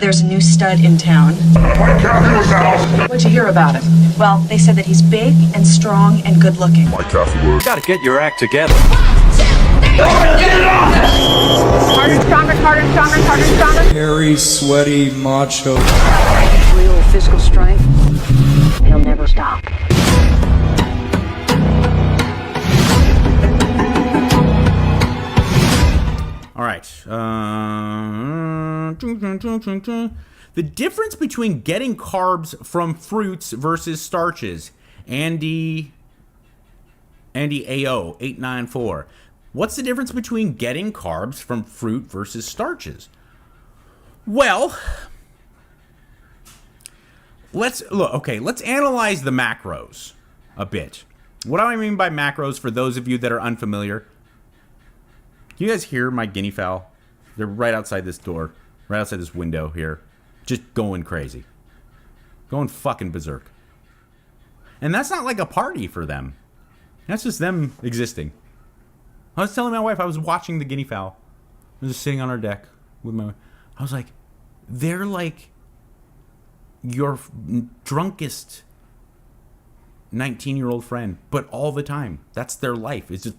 There's a new stud in town. What'd you hear about him? Well, they said that he's big and strong and good looking. Gotta get your act together. Harder, stronger, harder, stronger, harder, stronger. Hairy, sweaty, macho. Real physical strength. He'll never stop. All right. The difference between getting carbs from fruits versus starches. Andy AO 894. What's the difference between getting carbs from fruit versus starches? Well, let's analyze the macros a bit. What do I mean by macros for those of you that are unfamiliar? Can you guys hear my guinea fowl? They're right outside this door, right outside this window here, just going crazy. Going fucking berserk. And that's not like a party for them. That's just them existing. I was telling my wife, I was watching the guinea fowl. I was just sitting on our deck with my wife. I was like, they're like your drunkest 19-year-old friend, but all the time. That's their life. It's just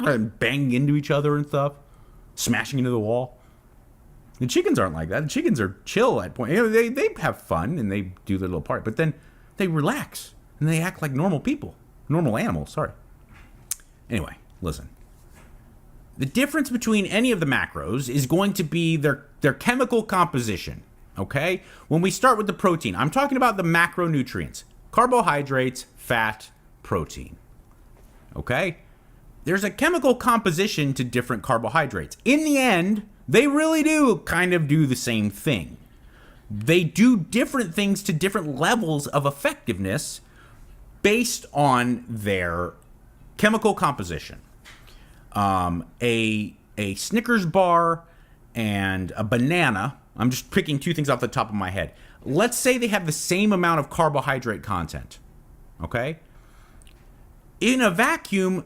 and banging into each other and stuff, smashing into the wall. The chickens aren't like that. The chickens are chill at point. You know, they have fun and they do their little part, but then they relax and they act like normal people, normal animals. Sorry. Anyway, listen. The difference between any of the macros is going to be their chemical composition. Okay, when we start with the protein, I'm talking about the macronutrients. Carbohydrates, fat, protein. Okay? There's a chemical composition to different carbohydrates. In the end, they really do kind of do the same thing. They do different things to different levels of effectiveness based on their chemical composition. A Snickers bar and a banana, I'm just picking two things off the top of my head. Let's say they have the same amount of carbohydrate content, okay? In a vacuum,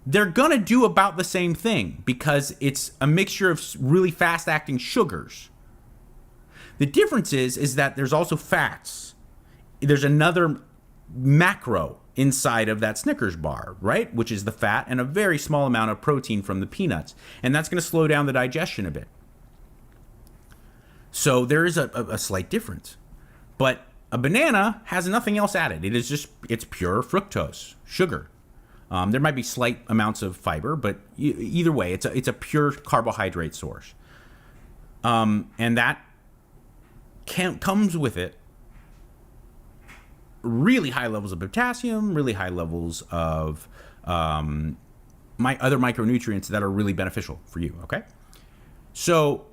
they're gonna do about the same thing because it's a mixture of really fast-acting sugars. The difference is that there's also fats. There's another macro inside of that Snickers bar, right? Which is the fat and a very small amount of protein from the peanuts. And that's gonna slow down the digestion a bit. So there is a slight difference. But a banana has nothing else added. It's pure fructose, sugar. There might be slight amounts of fiber, but either way, it's a pure carbohydrate source. And that comes with it really high levels of potassium, really high levels of my other micronutrients that are really beneficial for you, okay? So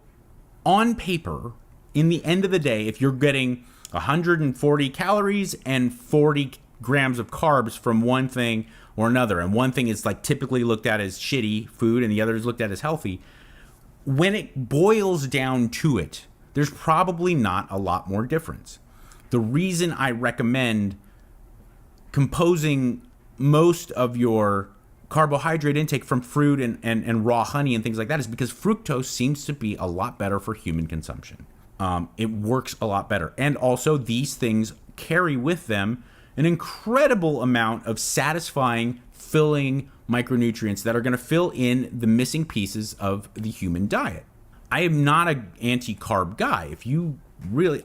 on paper, in the end of the day, if you're getting 140 calories and 40 grams of carbs from one thing or another, and one thing is like typically looked at as shitty food and the other is looked at as healthy, when it boils down to it, there's probably not a lot more difference. The reason I recommend composing most of your carbohydrate intake from fruit and raw honey and things like that is because fructose seems to be a lot better for human consumption. It works a lot better. And also these things carry with them an incredible amount of satisfying, filling micronutrients that are going to fill in the missing pieces of the human diet. I am not an anti-carb guy.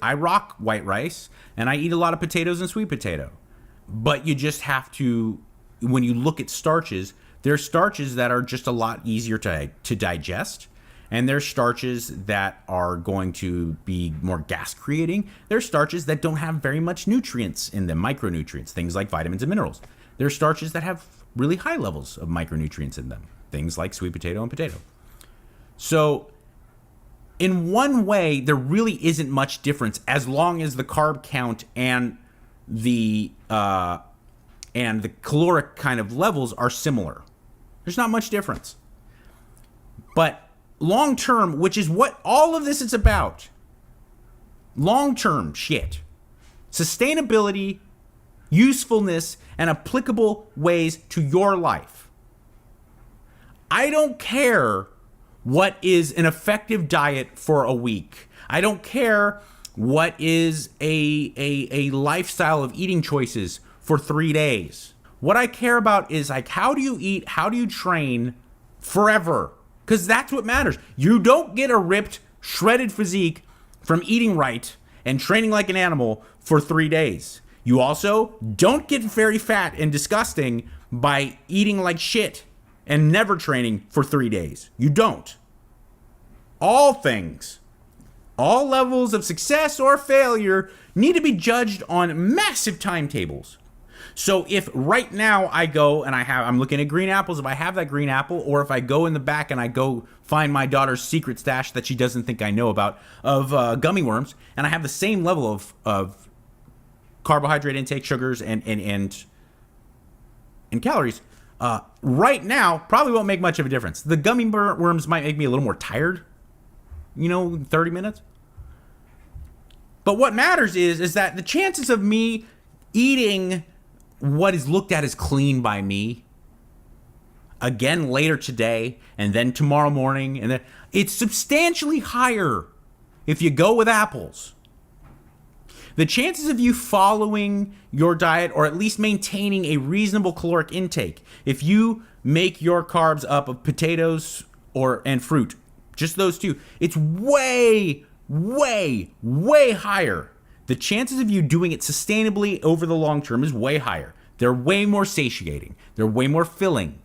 I rock white rice and I eat a lot of potatoes and sweet potato. But you just have to, when you look at starches, there's starches that are just a lot easier to digest, and there's starches that are going to be more gas creating. There's starches that don't have very much nutrients in them, micronutrients, things like vitamins and minerals. There's starches that have really high levels of micronutrients in them, things like sweet potato and potato. So in one way, there really isn't much difference as long as the carb count and the caloric kind of levels are similar. There's not much difference. But long term, which is what all of this is about, long term shit, sustainability, usefulness, and applicable ways to your life. I don't care what is an effective diet for a week. I don't care what is a lifestyle of eating choices for 3 days. What I care about is like, how do you eat? How do you train forever? Because that's what matters. You don't get a ripped, shredded physique from eating right and training like an animal for 3 days. You also don't get very fat and disgusting by eating like shit and never training for 3 days. You don't. All things, all levels of success or failure need to be judged on massive timetables. So if right now I go and I'm looking at green apples, if I have that green apple, or if I go in the back and I go find my daughter's secret stash that she doesn't think I know about of gummy worms, and I have the same level of carbohydrate intake, sugars, and calories, right now probably won't make much of a difference. The gummy worms might make me a little more tired, 30 minutes. But what matters is that the chances of me eating what is looked at as clean by me again later today and then tomorrow morning, and then it's substantially higher if you go with apples. The chances of you following your diet, or at least maintaining a reasonable caloric intake, if you make your carbs up of potatoes and fruit, just those two, it's way, way, way higher. The chances of you doing it sustainably over the long term is way higher. They're way more satiating. They're way more filling.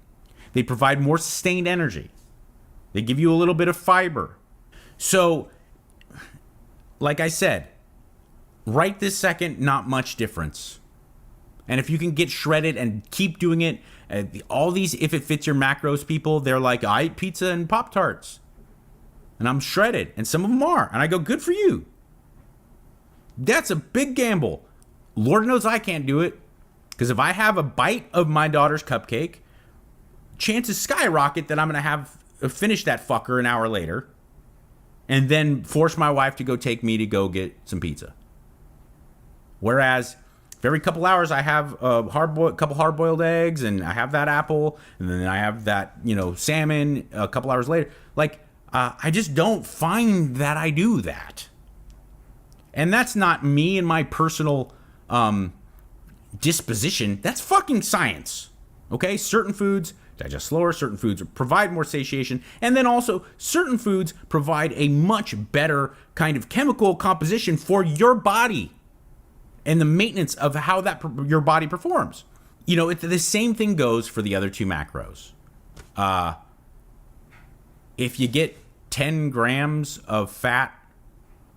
They provide more sustained energy. They give you a little bit of fiber. So, like I said, right this second, not much difference. And if you can get shredded and keep doing it, all these, if it fits your macros people, they're like, I eat pizza and Pop-Tarts. And I'm shredded. And some of them are. And I go, good for you. That's a big gamble. Lord knows I can't do it. Because if I have a bite of my daughter's cupcake, chances skyrocket that I'm going to have finish that fucker an hour later and then force my wife to go take me to go get some pizza. Whereas if every couple hours I have a couple hard-boiled eggs and I have that apple and then I have that, salmon a couple hours later, I just don't find that I do that. And that's not me and my personal disposition. That's fucking science. Okay? Certain foods digest slower, certain foods provide more satiation, and then also certain foods provide a much better kind of chemical composition for your body and the maintenance of how your body performs. The same thing goes for the other two macros. If you get 10 grams of fat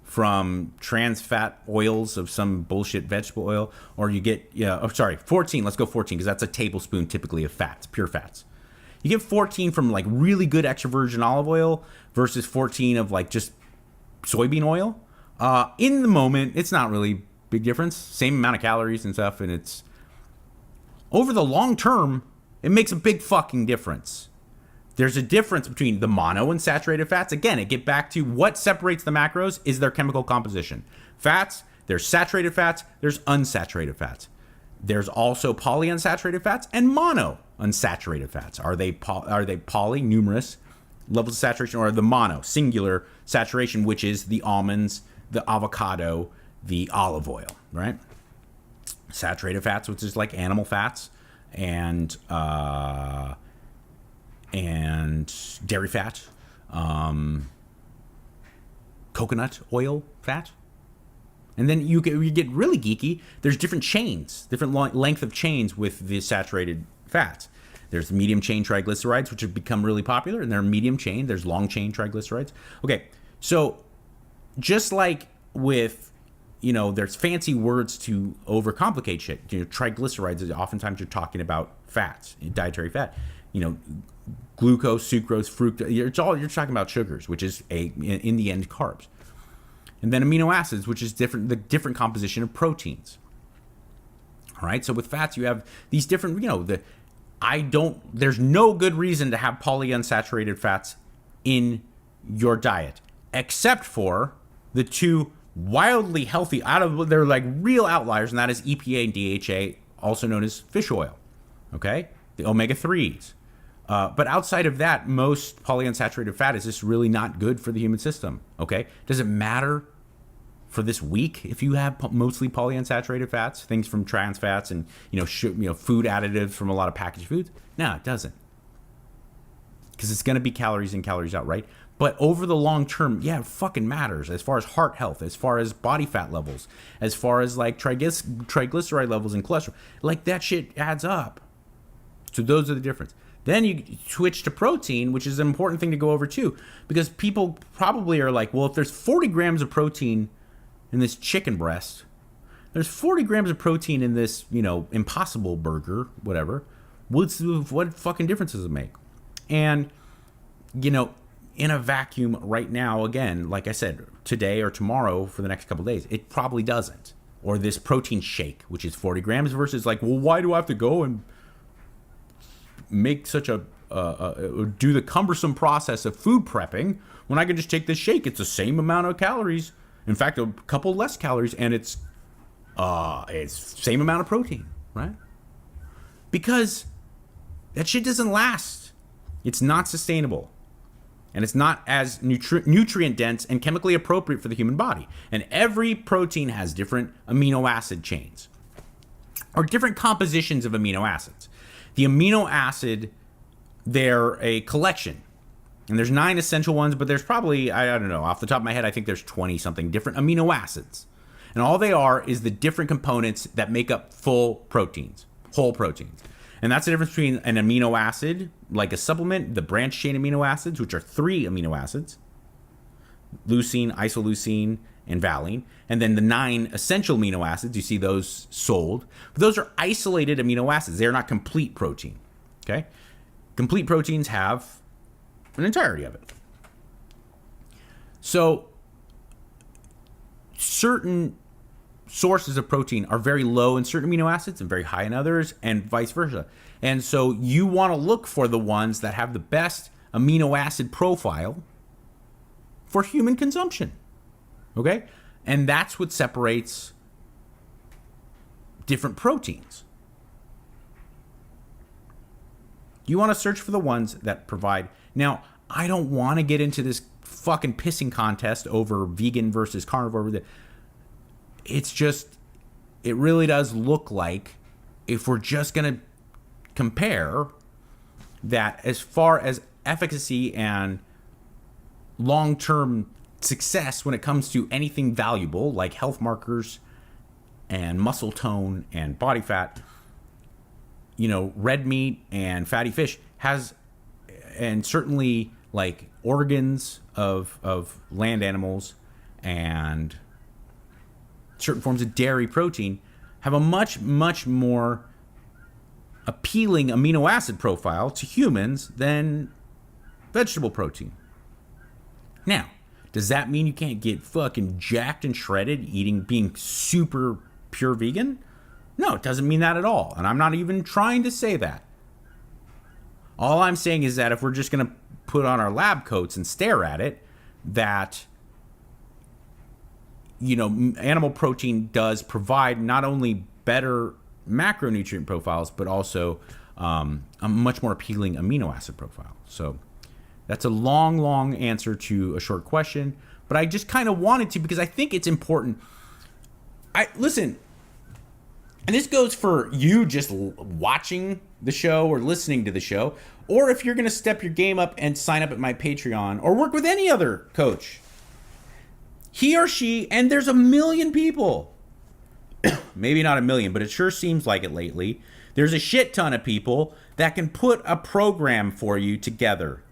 from trans fat oils of some bullshit vegetable oil, or you get 14, let's go 14, because that's a tablespoon typically of fats, pure fats. You get 14 from really good extra virgin olive oil versus 14 of just soybean oil. In the moment, it's not really big difference, same amount of calories and stuff, and it's over the long term, it makes a big fucking difference. There's a difference between the monounsaturated fats. Again, it get back to what separates the macros is their chemical composition. Fats, there's saturated fats, there's unsaturated fats. There's also polyunsaturated fats and monounsaturated fats. Are they poly, numerous levels of saturation, or the mono, singular saturation, which is the almonds, the avocado, the olive oil, right? Saturated fats, which is like animal fats, and dairy fat, coconut oil fat. And then you get really geeky. There's different chains, different length of chains with the saturated fats. There's medium chain triglycerides, which have become really popular, and they're medium chain. There's long chain triglycerides. Okay, so just like with, there's fancy words to overcomplicate shit. Triglycerides, oftentimes you're talking about fats, dietary fat. Glucose, sucrose, fructose. You're talking about sugars, which is in the end carbs. And then amino acids, which is the different composition of proteins. All right. So with fats, you have these different, there's no good reason to have polyunsaturated fats in your diet, except for the two wildly healthy they're real outliers, and that is EPA and DHA, also known as fish oil. Okay. The omega-3s. But outside of that, most polyunsaturated fat is just really not good for the human system. Okay, does it matter for this week if you have mostly polyunsaturated fats, things from trans fats and food additives from a lot of packaged foods? No, it doesn't, because it's going to be calories in, calories out, right? But over the long term, yeah, it fucking matters as far as heart health, as far as body fat levels, as far as like triglyceride levels and cholesterol. Like that shit adds up. So those are the difference. Then you switch to protein, which is an important thing to go over too, because people probably are like, well, if there's 40 grams of protein in this chicken breast, there's 40 grams of protein in this, Impossible Burger, whatever. What fucking difference does it make? And, in a vacuum right now, again, like I said, today or tomorrow for the next couple of days, it probably doesn't. Or this protein shake, which is 40 grams versus like, well, why do I have to go and make such do the cumbersome process of food prepping when I can just take this shake? It's the same amount of calories. In fact, a couple less calories, and it's same amount of protein, right? Because that shit doesn't last. It's not sustainable. And it's not as nutrient dense and chemically appropriate for the human body. And every protein has different amino acid chains, or different compositions of amino acids. The amino acid, they're a collection. And there's 9 essential ones, but there's probably, I don't know, off the top of my head, I think there's 20 something different amino acids. And all they are is the different components that make up full proteins, whole proteins. And that's the difference between an amino acid, like a supplement, the branched chain amino acids, which are 3 amino acids, leucine, isoleucine, and valine. And then the 9 essential amino acids, you see those sold. But those are isolated amino acids. They're not complete protein, okay? Complete proteins have an entirety of it. So certain sources of protein are very low in certain amino acids and very high in others, and vice versa. And so you want to look for the ones that have the best amino acid profile for human consumption. Okay? And that's what separates different proteins. You want to search for the ones that provide. Now, I don't want to get into this fucking pissing contest over vegan versus carnivore. It's just, it really does look like, if we're just going to compare, that as far as efficacy and long-term success when it comes to anything valuable like health markers and muscle tone and body fat, red meat and fatty fish has, and certainly like organs of land animals and certain forms of dairy protein have a much, much more appealing amino acid profile to humans than vegetable protein. Now, does that mean you can't get fucking jacked and shredded being super pure vegan? No, it doesn't mean that at all. And I'm not even trying to say that. All I'm saying is that if we're just going to put on our lab coats and stare at it, that, animal protein does provide not only better macronutrient profiles, but also a much more appealing amino acid profile. So that's a long, long answer to a short question, but I just kind of wanted to, because I think it's important. Listen, and this goes for you just watching the show or listening to the show, or if you're going to step your game up and sign up at my Patreon or work with any other coach. He or she, and there's a million people, maybe not a million, but it sure seems like it lately. There's a shit ton of people that can put a program for you together.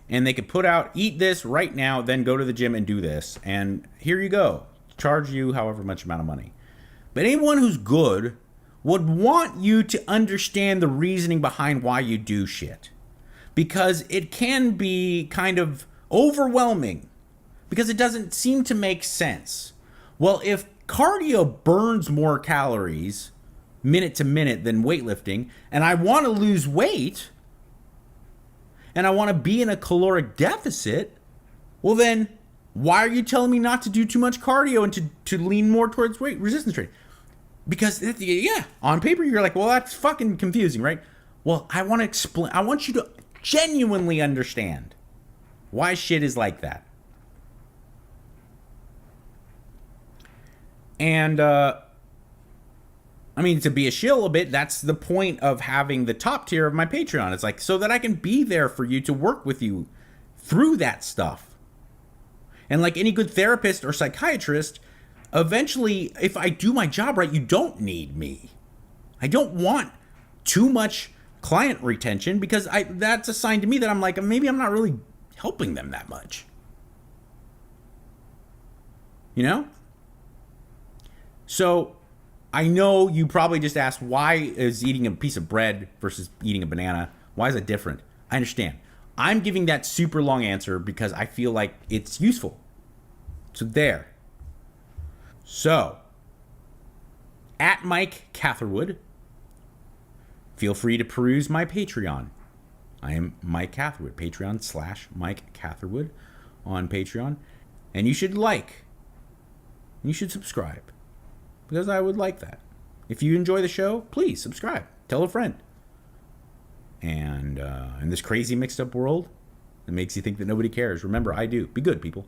And they could put out, eat this right now, then go to the gym and do this. And here you go. Charge you however much amount of money. But anyone who's good would want you to understand the reasoning behind why you do shit. Because it can be kind of overwhelming. Because it doesn't seem to make sense. Well, if cardio burns more calories minute to minute than weightlifting, and I want to lose weight, and I want to be in a caloric deficit, well then, why are you telling me not to do too much cardio and to lean more towards weight resistance training? Because, yeah, on paper you're like, well, that's fucking confusing, right? Well, I want to explain. I want you to genuinely understand why shit is like that. And, I mean, to be a shill a bit, that's the point of having the top tier of my Patreon. It's like, so that I can be there for you to work with you through that stuff. And like any good therapist or psychiatrist, eventually, if I do my job right, you don't need me. I don't want too much client retention because that's a sign to me that I'm like, maybe I'm not really helping them that much. You know? So, I know you probably just asked, why is eating a piece of bread versus eating a banana? Why is it different? I understand. I'm giving that super long answer because I feel like it's useful. So there. So, at Mike Catherwood, feel free to peruse my Patreon. I am Mike Catherwood, Patreon/Mike Catherwood on Patreon. And you should like, and you should subscribe. Because I would like that. If you enjoy the show, please subscribe. Tell a friend. And in this crazy mixed up world that makes you think that nobody cares, remember, I do. Be good, people.